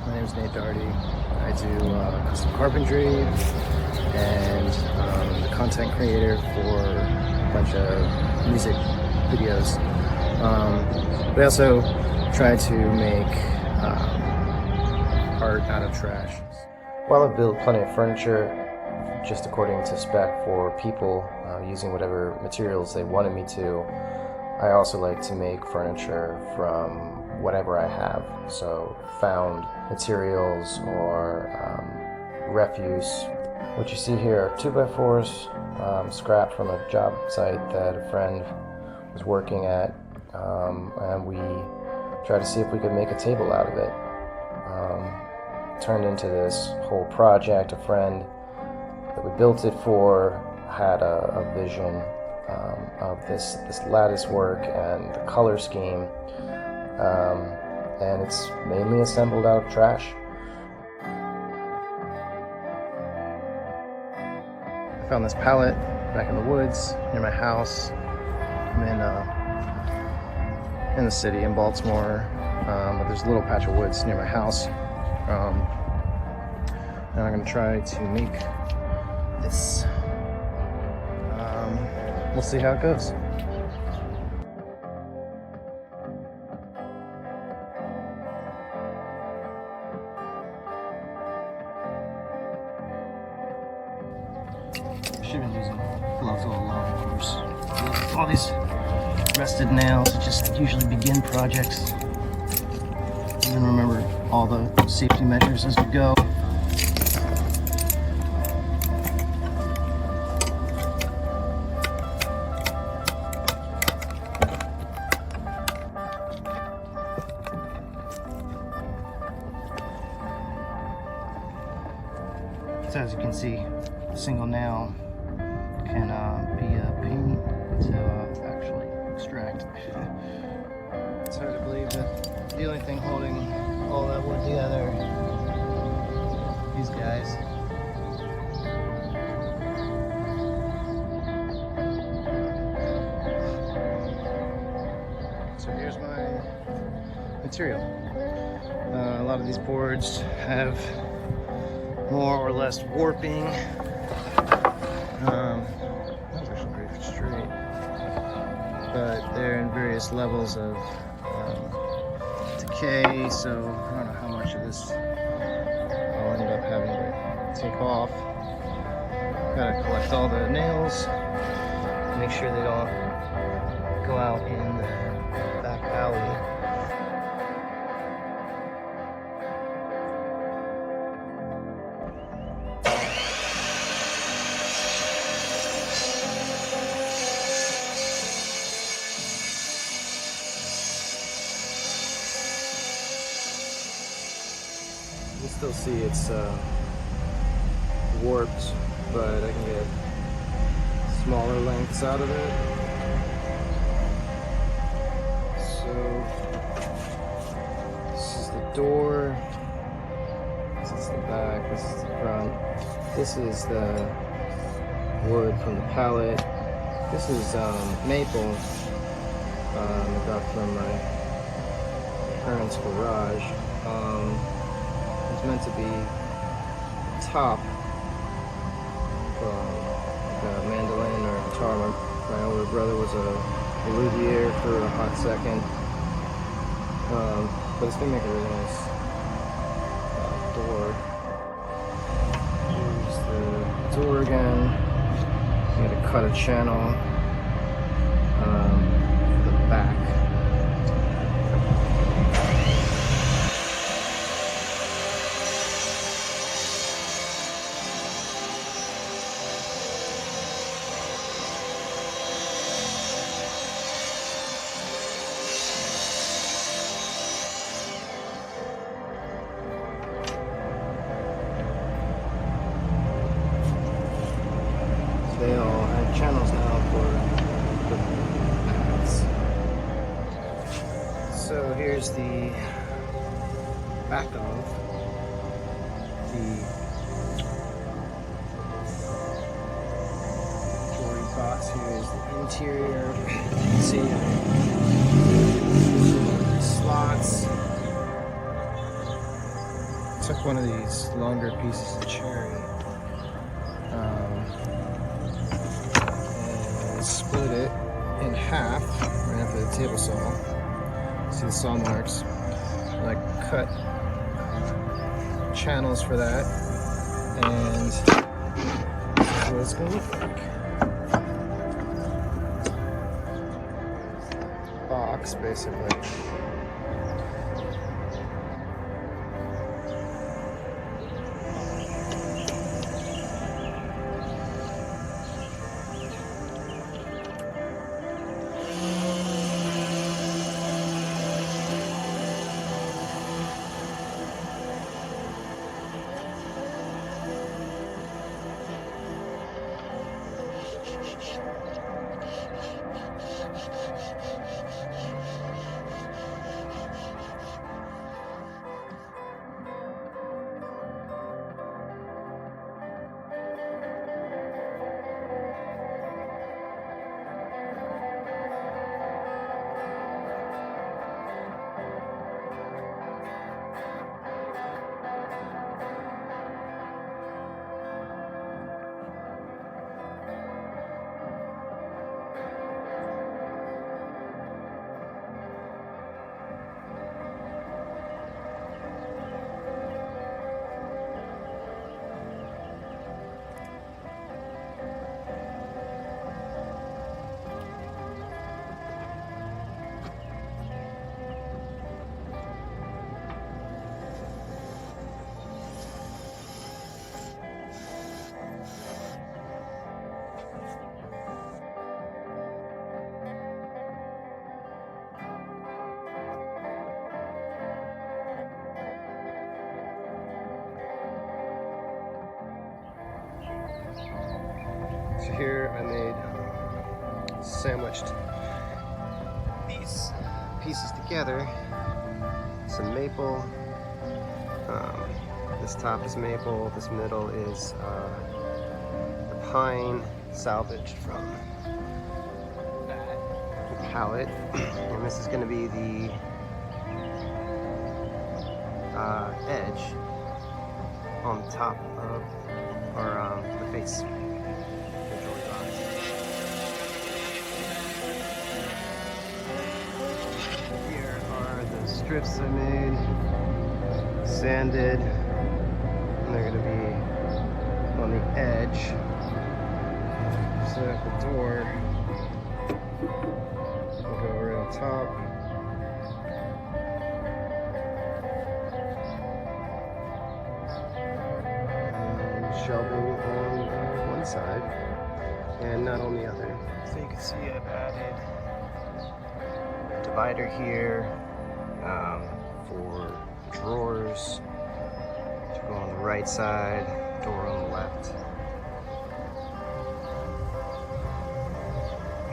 My name is Nate Doherty. I do custom carpentry and the content creator for a bunch of music videos. But I also try to make art out of trash. While I've built plenty of furniture just according to spec for people using whatever materials they wanted me to, I also like to make furniture from whatever I have. So found materials or refuse. What you see here are 2x4s scrapped from a job site that a friend was working at, and we tried to see if we could make a table out of it. Turned into this whole project. A friend that we built it for had a vision of this lattice work and the color scheme, and it's mainly assembled out of trash. I found this pallet back in the woods near my house. I'm in the city in Baltimore, but there's a little patch of woods near my house. And I'm going to try to make this. We'll see how it goes. I should have been using gloves all along, of course. All these rusted nails just usually begin projects. And remember all the safety measures as we go. So as you can see, a single nail can be a pain to actually extract. It's hard to believe that the only thing holding all that wood together, these guys. So here's my material. A lot of these boards have more or less warping. That's actually pretty straight. But they're in various levels of decay, so I don't know how much of this I'll end up having to take off. Gotta collect all the nails, make sure they don't go out in the back alley. You can still see it's warped, but I can get smaller lengths out of it. So this is the door, this is the back, this is the front, this is the wood from the pallet, this is maple I got from my parents' garage. It's meant to be top like a mandolin or a guitar. My older brother was a luthier for a hot second, but it's gonna make a really nice door. Here's the door again. I'm gonna cut a channel for the back. They all have channels now for the pads. So here's the back of the jewelry box. Here's the interior. You can see slots. took one of these longer pieces of cherry and split it in half right after the table saw. See the saw marks? And I cut channels for that, and this is what it's going to look like. Box, basically. So here I sandwiched these pieces together. Some maple. This top is maple. This middle is the pine salvaged from the pallet. And this is going to be the edge on the top of the face. Here are the strips I made, sanded, and they're going to be on the edge so that the door will go right on top. Shelving on one side and not on the other. So you can see I've added a divider here for drawers to go on the right side, door on the left.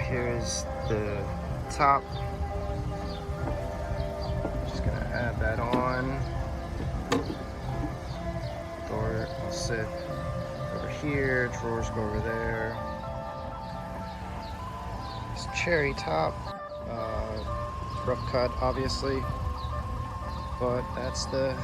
Here's the top. Just gonna add that on. Door will sit over here, drawers go over there. This cherry top, rough cut obviously, but that's the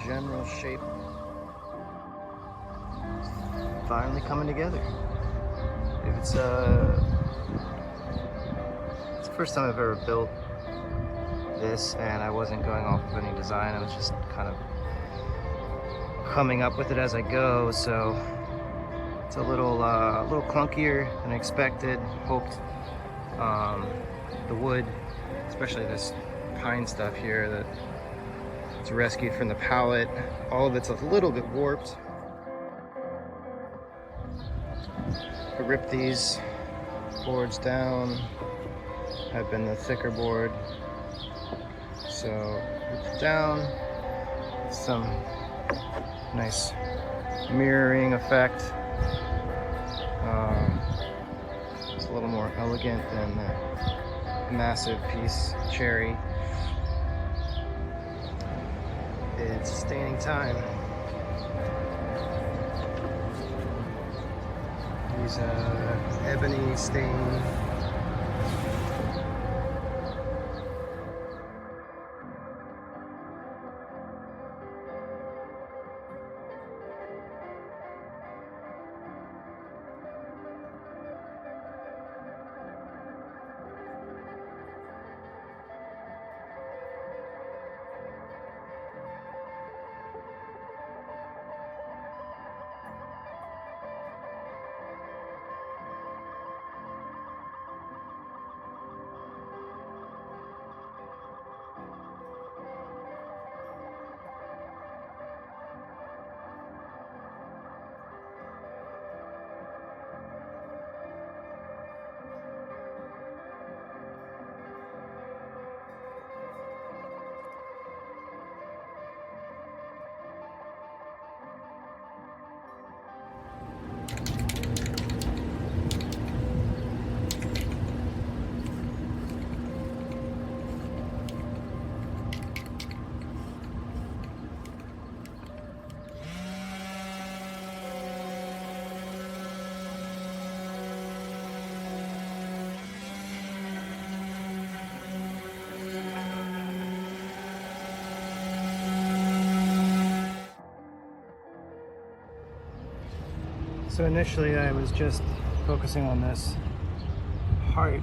general shape. It's finally coming together. It's the first time I've ever built this, and I wasn't going off of any design. I was just kind of coming up with it as I go, so it's a little clunkier than expected. Hoped the wood, especially this pine stuff here that it's rescued from the pallet, all of it's a little bit warped. I ripped these boards down, have been the thicker board, so ripped it down, some nice mirroring effect. It's a little more elegant than the massive piece cherry. It's staining time. Use ebony stain. So initially I was just focusing on this heart,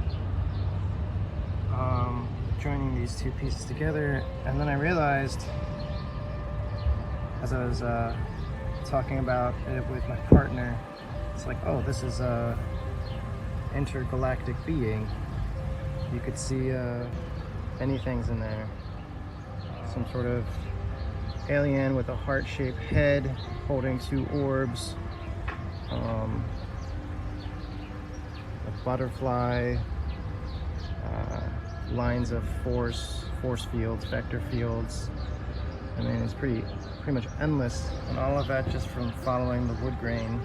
joining these two pieces together, and then I realized, as I was talking about it with my partner, it's like, oh, this is a intergalactic being. You could see many things in there. Some sort of alien with a heart-shaped head holding two orbs. A butterfly, lines of force fields, vector fields. I mean, it's pretty much endless, and all of that just from following the wood grain.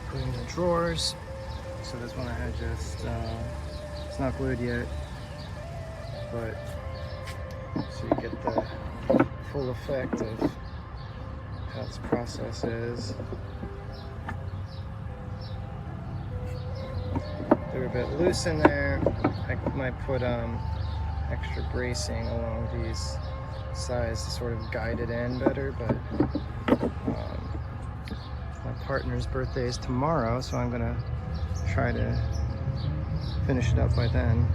Putting in the drawers. So this one I had just, it's not glued yet, but so you get the full effect of how this process is. They're a bit loose in there. I might put extra bracing along these sides to sort of guide it in better, but my partner's birthday is tomorrow, so I'm gonna try to finish it up by then.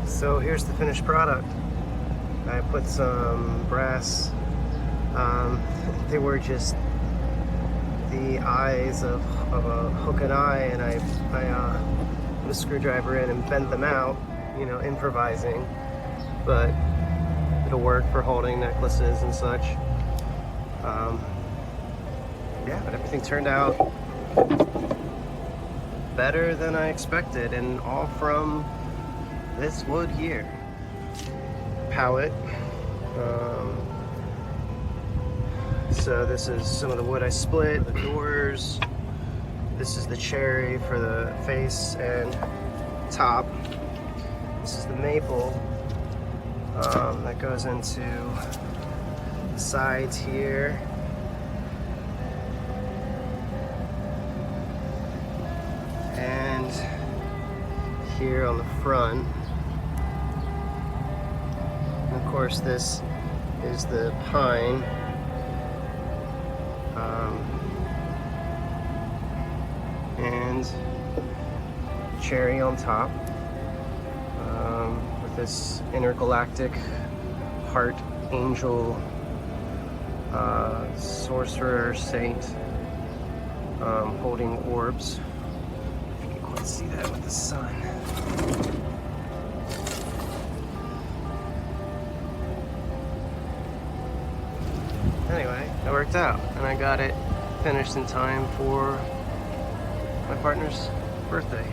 So here's the finished product. I put some brass, they were just the eyes of a hook and eye, and I put a screwdriver in and bent them out, you know, improvising, but it'll work for holding necklaces and such. Yeah, but everything turned out better than I expected, and all from this wood here. Pallet. So this is some of the wood I split, the doors. This is the cherry for the face and top. This is the maple that goes into the sides here. And here on the front. And of course this is the pine. And cherry on top, with this intergalactic heart angel, sorcerer saint, holding orbs. If you can quite see that with the sun. Anyway, it worked out, and I got it finished in time for my partner's birthday.